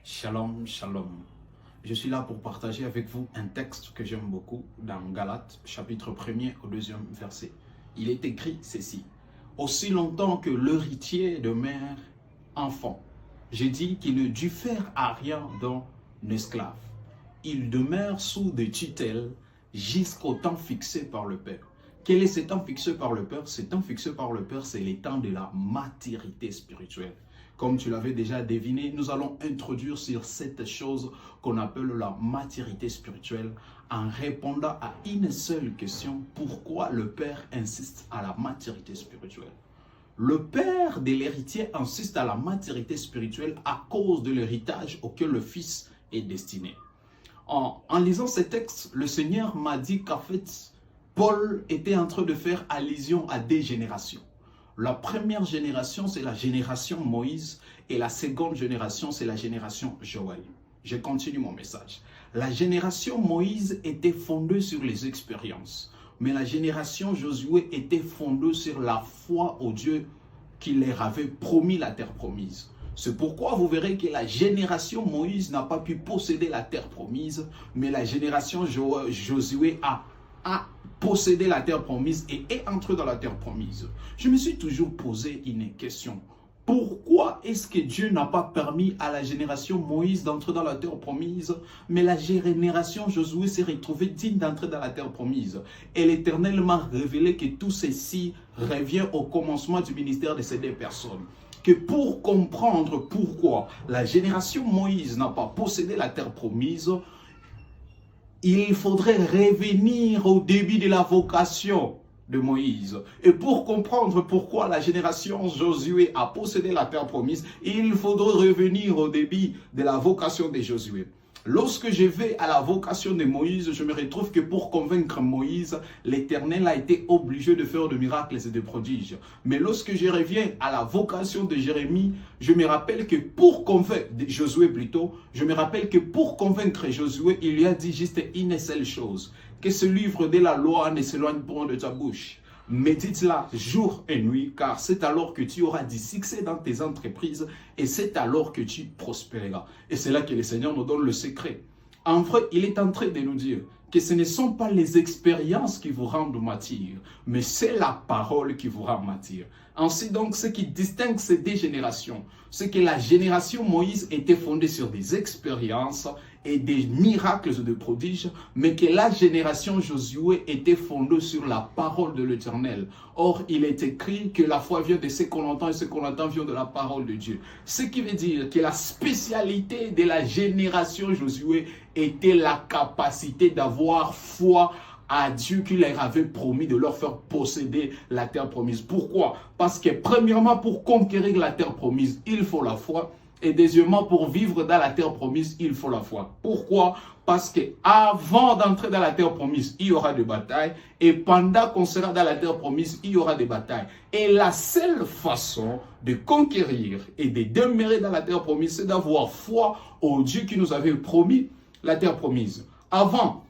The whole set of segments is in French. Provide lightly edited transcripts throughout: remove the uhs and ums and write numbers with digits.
Shalom, shalom. Je suis là pour partager avec vous un texte que j'aime beaucoup dans Galates, chapitre 1er au 2e verset. Il est écrit ceci. Aussi longtemps que l'héritier demeure enfant, j'ai dit qu'il ne diffère à rien d'un esclave. Il demeure sous des tutelles jusqu'au temps fixé par le Père. Quel est ce temps fixé par le Père? Ce temps fixé par le Père, c'est le temps de la maturité spirituelle. Comme tu l'avais déjà deviné, nous allons introduire sur cette chose qu'on appelle la maturité spirituelle en répondant à une seule question. Pourquoi le Père insiste à la maturité spirituelle? Le Père de l'héritier insiste à la maturité spirituelle à cause de l'héritage auquel le Fils est destiné. En lisant ces textes, le Seigneur m'a dit qu'en fait, Paul était en train de faire allusion à des générations. La première génération, c'est la génération Moïse et la seconde génération, c'est la génération Joël. Je continue mon message. La génération Moïse était fondée sur les expériences, mais la génération Josué était fondée sur la foi au Dieu qui leur avait promis la terre promise. C'est pourquoi vous verrez que la génération Moïse n'a pas pu posséder la terre promise, mais la génération Josué a possédé la terre promise et est entré dans la terre promise. Je me suis toujours posé une question. Pourquoi est-ce que Dieu n'a pas permis à la génération Moïse d'entrer dans la terre promise, mais la génération Josué s'est retrouvée digne d'entrer dans la terre promise? Et l'Éternel m'a révélé que tout ceci revient au commencement du ministère de ces deux personnes. Que pour comprendre pourquoi la génération Moïse n'a pas possédé la terre promise, il faudrait revenir au début de la vocation de Moïse. Et pour comprendre pourquoi la génération Josué a possédé la terre promise, il faudrait revenir au début de la vocation de Josué. Lorsque je vais à la vocation de Moïse, je me retrouve que pour convaincre Moïse, l'Éternel a été obligé de faire de miracles et de prodiges. Mais lorsque je reviens à la vocation de Jérémie, je me rappelle que pour convaincre Josué plutôt, je me rappelle que pour convaincre Josué, il lui a dit juste une seule chose, que ce livre de la loi ne s'éloigne point de ta bouche. Médite-la jour et nuit, car c'est alors que tu auras du succès dans tes entreprises et c'est alors que tu prospéreras. Et c'est là que le Seigneur nous donne le secret. En vrai, il est en train de nous dire que ce ne sont pas les expériences qui vous rendent mature, mais c'est la parole qui vous rend mature. Ainsi donc, ce qui distingue ces deux générations, c'est que la génération Moïse était fondée sur des expériences et des miracles et des prodiges, mais que la génération Josué était fondée sur la parole de l'Éternel. Or, il est écrit que la foi vient de ce qu'on entend et ce qu'on entend vient de la parole de Dieu. Ce qui veut dire que la spécialité de la génération Josué était la capacité d'avoir foi à Dieu qui leur avait promis de leur faire posséder la terre promise. Pourquoi? Parce que premièrement, pour conquérir la terre promise, il faut la foi. Et deuxièmement, pour vivre dans la terre promise, il faut la foi. Pourquoi? Parce que avant d'entrer dans la terre promise, il y aura des batailles. Et pendant qu'on sera dans la terre promise, il y aura des batailles. Et la seule façon de conquérir et de demeurer dans la terre promise, c'est d'avoir foi au Dieu qui nous avait promis la terre promise. Avant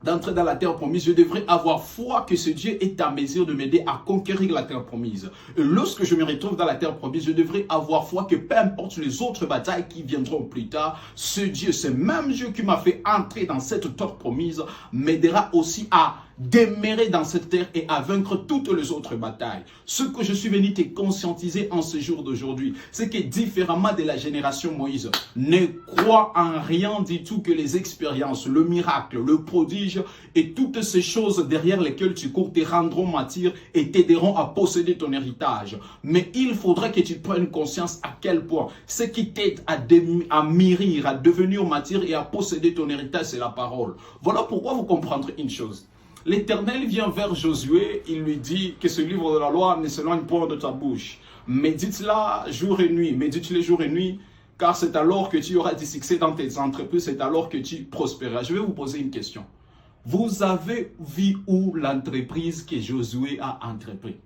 d'entrer dans la terre promise, je devrais avoir foi que ce Dieu est en mesure de m'aider à conquérir la terre promise. Et lorsque je me retrouve dans la terre promise, je devrais avoir foi que peu importe les autres batailles qui viendront plus tard, ce Dieu, ce même Dieu qui m'a fait entrer dans cette terre promise, m'aidera aussi à demeurer dans cette terre et à vaincre toutes les autres batailles. Ce que je suis venu te conscientiser en ce jour d'aujourd'hui, c'est que différemment de la génération Moïse, ne crois en rien du tout que les expériences, le miracle, le prodige et toutes ces choses derrière lesquelles tu cours te rendront mature et t'aideront à posséder ton héritage. Mais il faudrait que tu prennes conscience à quel point ce qui t'aide à mûrir, à devenir mature et à posséder ton héritage, c'est la parole. Voilà pourquoi vous comprendrez une chose. L'Éternel vient vers Josué, il lui dit que ce livre de la loi ne s'éloigne point de ta bouche. Médite-la jour et nuit, médite-le jour et nuit, car c'est alors que tu auras du succès dans tes entreprises, c'est alors que tu prospéreras. Je vais vous poser une question. Vous avez vu où l'entreprise que Josué a entrepris?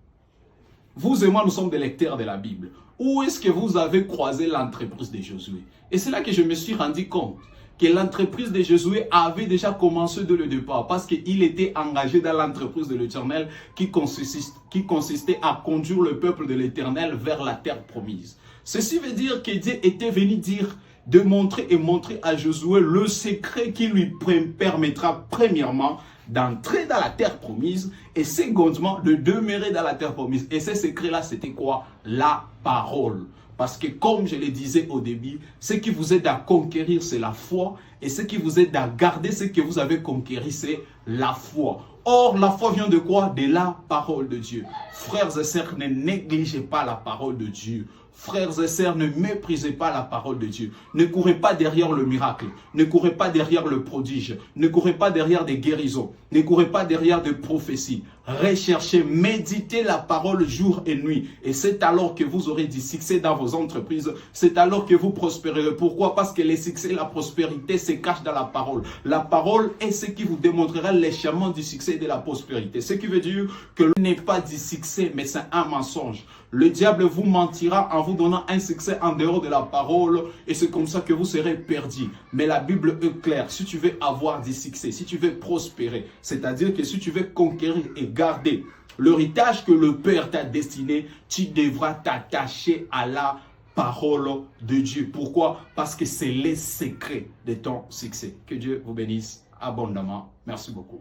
Vous et moi, nous sommes des lecteurs de la Bible. Où est-ce que vous avez croisé l'entreprise de Josué? Et c'est là que je me suis rendu compte que l'entreprise de Josué avait déjà commencé dès le départ parce qu'il était engagé dans l'entreprise de l'Éternel qui consistait à conduire le peuple de l'Éternel vers la terre promise. Ceci veut dire que Dieu était venu dire de montrer et montrer à Josué le secret qui lui permettra premièrement d'entrer dans la terre promise et secondement de demeurer dans la terre promise. Et ce secret-là, c'était quoi? La parole. Parce que comme je le disais au début, ce qui vous aide à conquérir, c'est la foi. Et ce qui vous aide à garder ce que vous avez conquéri, c'est la foi. Or, la foi vient de quoi? De la parole de Dieu. Frères et sœurs, ne négligez pas la parole de Dieu. Frères et sœurs, ne méprisez pas la parole de Dieu. Ne courez pas derrière le miracle. Ne courez pas derrière le prodige. Ne courez pas derrière des guérisons. Ne courez pas derrière des prophéties. Recherchez, méditez la parole jour et nuit. Et c'est alors que vous aurez du succès dans vos entreprises. C'est alors que vous prospérerez. Pourquoi? Parce que les succès et la prospérité se cachent dans la parole. La parole est ce qui vous démontrera les chemins du succès et de la prospérité. Ce qui veut dire que ce n'est pas du succès, mais c'est un mensonge. Le diable vous mentira en vous donnant un succès en dehors de la parole et c'est comme ça que vous serez perdu. Mais la Bible est claire. Si tu veux avoir du succès, si tu veux prospérer, c'est-à-dire que si tu veux conquérir et garder l'héritage que le Père t'a destiné, tu devras t'attacher à la parole de Dieu. Pourquoi? Parce que c'est le secret de ton succès. Que Dieu vous bénisse abondamment. Merci beaucoup.